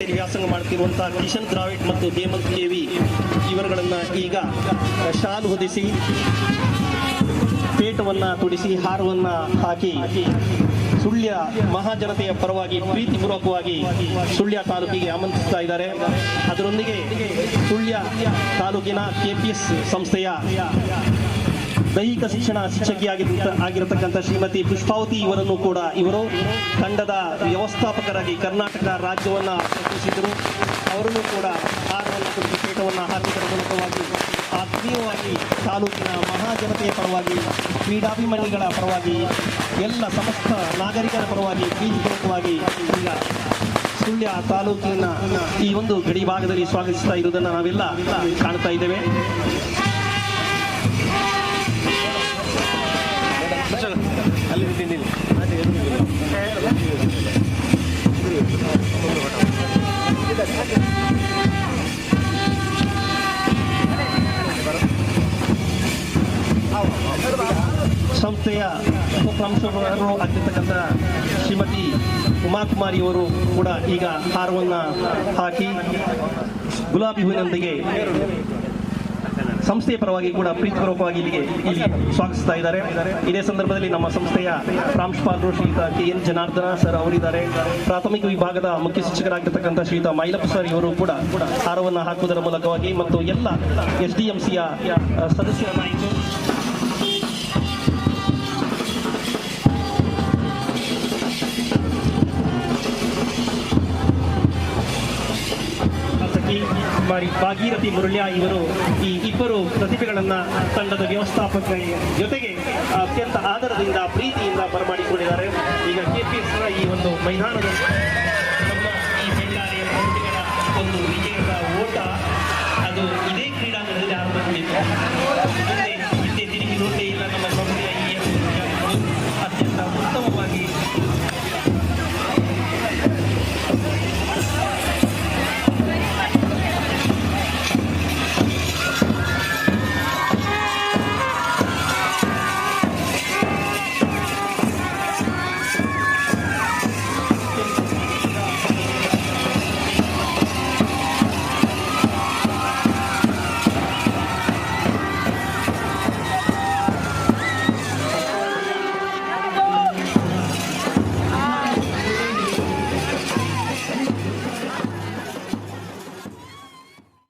ಪರೀಕ್ಷೆಗೆ ವ್ಯಾಸಂಗ ಮಾಡ್ತಿರುವಂತಹ ಕಿಶನ್ ದ್ರಾವಿಡ್ ಮತ್ತು ಹೇಮಂತ್ ಕೆವಿ ಇವರುಗಳನ್ನ ಈಗ ಶಾಲು ಹೊದಿಸಿ ಪೇಟವನ್ನ ತುಡಿಸಿ ಹಾರವನ್ನ ಹಾಕಿ ಸುಳ್ಯ ಮಹಾಜನತೆಯ ಪರವಾಗಿ ಪ್ರೀತಿಪೂರ್ವಕವಾಗಿ ಸುಳ್ಯ ತಾಲೂಕಿಗೆ ಆಮಂತ್ರಿಸ್ತಾ ಇದ್ದಾರೆ. ಅದರೊಂದಿಗೆ ಸುಳ್ಯ ತಾಲೂಕಿನ ಕೆಪಿಎಸ್ ಸಂಸ್ಥೆಯ ದೈಹಿಕ ಶಿಕ್ಷಣ ಶಿಕ್ಷಕಿಯಾಗಿರತಕ್ಕಂಥ ಶ್ರೀಮತಿ ಪುಷ್ಪಾವತಿ ಇವರನ್ನು ಕೂಡ ಇವರು ತಂಡದ ವ್ಯವಸ್ಥಾಪಕರಾಗಿ ಕರ್ನಾಟಕ ರಾಜ್ಯವನ್ನ ಪ್ರತಿನಿಧಿಸಿದರು. ಅವರನ್ನು ಕೂಡ ಹಾರವನ್ನು ಕುರಿತು ಪೇಟವನ್ನು ಹಾಕಿದರ ಮೂಲಕವಾಗಿ ಆತ್ಮೀಯವಾಗಿ ತಾಲೂಕಿನ ಮಹಾಜನತೆಯ ಪರವಾಗಿ ಕ್ರೀಡಾಭಿಮಾನಿಗಳ ಪರವಾಗಿ ಎಲ್ಲ ಸಮಸ್ತ ನಾಗರಿಕರ ಪರವಾಗಿ ಪ್ರೀತಿಪೂರ್ವಕವಾಗಿ ಈಗ ಸುಳ್ಯ ತಾಲೂಕಿನ ಈ ಒಂದು ಗಡಿ ಭಾಗದಲ್ಲಿ ಸ್ವಾಗತಿಸ್ತಾ ಇರುವುದನ್ನು ನಾವೆಲ್ಲ ಕಾಣ್ತಾ ಇದ್ದೇವೆ. ಸಂಸ್ಥೆಯ ಉಪಪ್ರಾಂಶುಪಾಲರು ಆಗಿರ್ತಕ್ಕಂಥ ಶ್ರೀಮತಿ ಉಮಾಕುಮಾರಿ ಅವರು ಕೂಡ ಈಗ ಹಾರವನ್ನು ಹಾಕಿ ಗುಲಾಬಿ ಹೂವಿನೊಂದಿಗೆ ಸಂಸ್ಥೆಯ ಪರವಾಗಿ ಕೂಡ ಪ್ರೀತಿಪೂರ್ವಕವಾಗಿ ಇಲ್ಲಿ ಸ್ವಾಗತಿಸ್ತಾ ಇದ್ದಾರೆ. ಇದೇ ಸಂದರ್ಭದಲ್ಲಿ ನಮ್ಮ ಸಂಸ್ಥೆಯ ಪ್ರಾಂಶುಪಾಲರು ಶ್ರೀಯುತ KN ಜನಾರ್ದನ ಸರ್ ಅವರಿದ್ದಾರೆ. ಪ್ರಾಥಮಿಕ ವಿಭಾಗದ ಮುಖ್ಯ ಶಿಕ್ಷಕರಾಗಿರ್ತಕ್ಕಂಥ ಶ್ರೀಯುತ ಮೈಲಪ್ಪ ಸರ್ ಇವರು ಕೂಡ ಹಾರವನ್ನು ಹಾಕುವುದರ ಮೂಲಕವಾಗಿ ಮತ್ತು ಎಲ್ಲ SDMCಯ ಸದಸ್ಯರ ನಾಯಕರು ಭಾಗೀರಥಿ ಮುರಳ್ಯ ಇವರು ಈ ಇಬ್ಬರು ಪ್ರತಿಭೆಗಳನ್ನ ತಂಡದ ವ್ಯವಸ್ಥಾಪಕ ಜೊತೆಗೆ ಅತ್ಯಂತ ಆದರದಿಂದ ಪ್ರೀತಿಯಿಂದ ಬರಮಾಡಿಕೊಂಡಿದ್ದಾರೆ. ಈಗ KPS ಈ ಒಂದು ಮೈದಾನದ